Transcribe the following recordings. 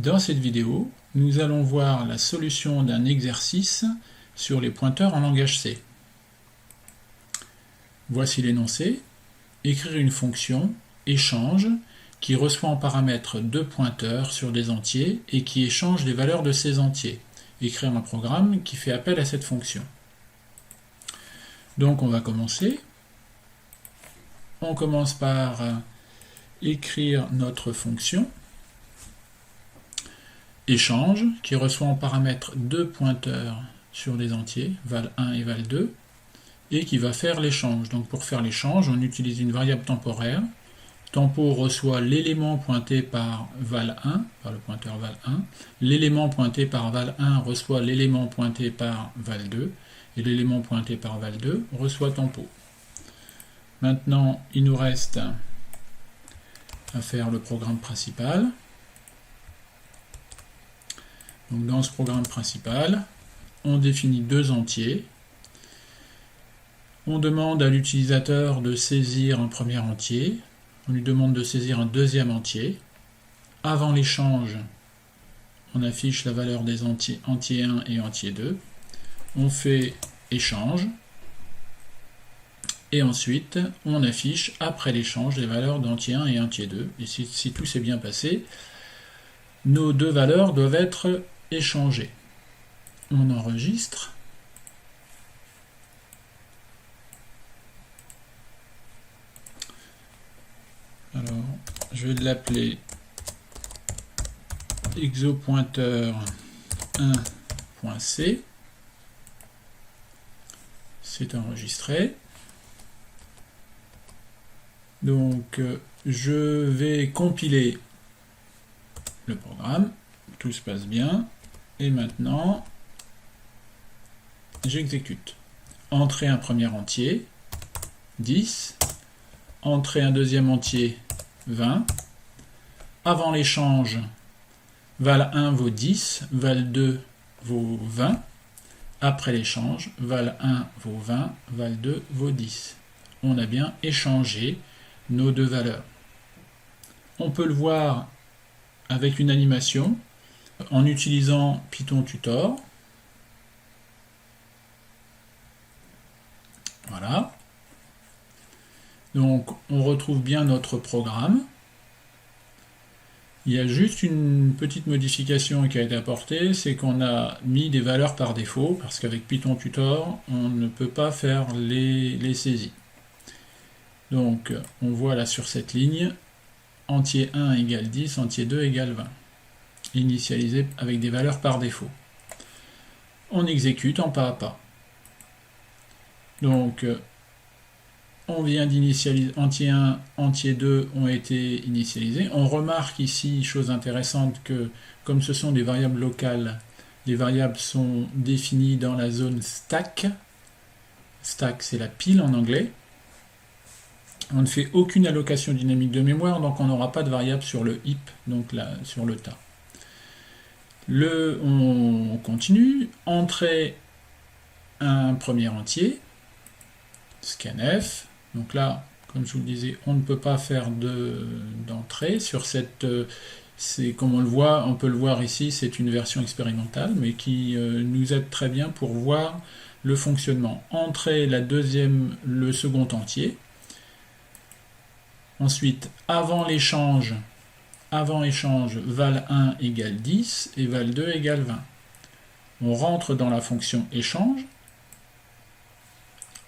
Dans cette vidéo, nous allons voir la solution d'un exercice sur les pointeurs en langage C. Voici l'énoncé. Écrire une fonction échange qui reçoit en paramètre deux pointeurs sur des entiers et qui échange les valeurs de ces entiers. Écrire un programme qui fait appel à cette fonction. Donc on va commencer. On commence par écrire notre fonction échange qui reçoit en paramètre deux pointeurs sur des entiers, val1 et val2, et qui va faire l'échange. Donc pour faire l'échange, on utilise une variable temporaire. Tempo reçoit l'élément pointé par val1, par le pointeur val1. L'élément pointé par val1 reçoit l'élément pointé par val2, et l'élément pointé par val2 reçoit tempo. Maintenant, il nous reste à faire le programme principal. Donc dans ce programme principal, on définit deux entiers. On demande à l'utilisateur de saisir un premier entier. On lui demande de saisir un deuxième entier. Avant l'échange, on affiche la valeur des entiers 1 et entier 2. On fait échange. Et ensuite, on affiche après l'échange les valeurs d'entier 1 et entier 2. Et si tout s'est bien passé, nos deux valeurs doivent être échangées. On enregistre. Alors, je vais l'appeler exopointeur1.c. C'est enregistré. Donc, je vais compiler le programme. Tout se passe bien. Et maintenant, j'exécute. Entrer un premier entier, 10. Entrer un deuxième entier, 20. Avant l'échange, val1 vaut 10, val2 vaut 20. Après l'échange, val1 vaut 20, val2 vaut 10. On a bien échangé nos deux valeurs. On peut le voir avec une animation en utilisant Python Tutor. Voilà. Donc on retrouve bien notre programme. Il y a juste une petite modification qui a été apportée, c'est qu'on a mis des valeurs par défaut, parce qu'avec Python Tutor, on ne peut pas faire les saisies. Donc on voit là sur cette ligne, entier 1 égale 10, entier 2 égale 20. Initialisé avec des valeurs par défaut. On exécute en pas à pas. Donc on vient d'initialiser, entier 1, entier 2 ont été initialisés. On remarque ici, chose intéressante, que comme ce sont des variables locales, les variables sont définies dans la zone stack. Stack, c'est la pile en anglais. On ne fait aucune allocation dynamique de mémoire, donc on n'aura pas de variable sur le heap, donc là, sur le tas. On continue. Entrer un premier entier, scanf. Donc là, comme je vous le disais, on ne peut pas faire d'entrée sur cette. Comme on peut le voir ici, c'est une version expérimentale, mais qui nous aide très bien pour voir le fonctionnement. Entrer le second entier. Ensuite, avant l'échange, val1 égale 10 et val2 égale 20. On rentre dans la fonction échange.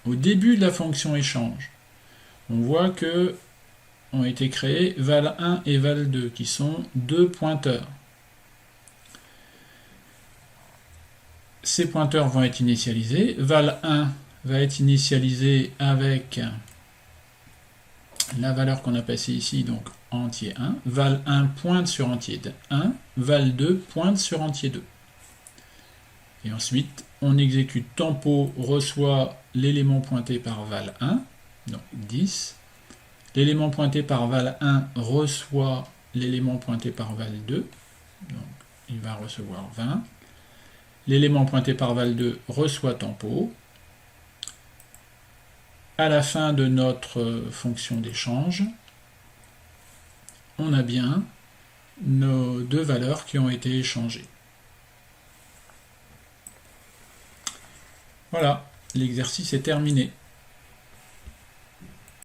Au début de la fonction échange, on voit que ont été créés val1 et val2, qui sont deux pointeurs. Ces pointeurs vont être initialisés. Val1 va être initialisé avec la valeur qu'on a passée ici, donc entier 1. Val1 pointe sur entier 1. Val2 pointe sur entier 2. Et ensuite, on exécute tempo reçoit l'élément pointé par val1, donc 10. L'élément pointé par val1 reçoit l'élément pointé par val2, donc il va recevoir 20. L'élément pointé par val2 reçoit tempo. À la fin de notre fonction d'échange, on a bien nos deux valeurs qui ont été échangées. Voilà, l'exercice est terminé.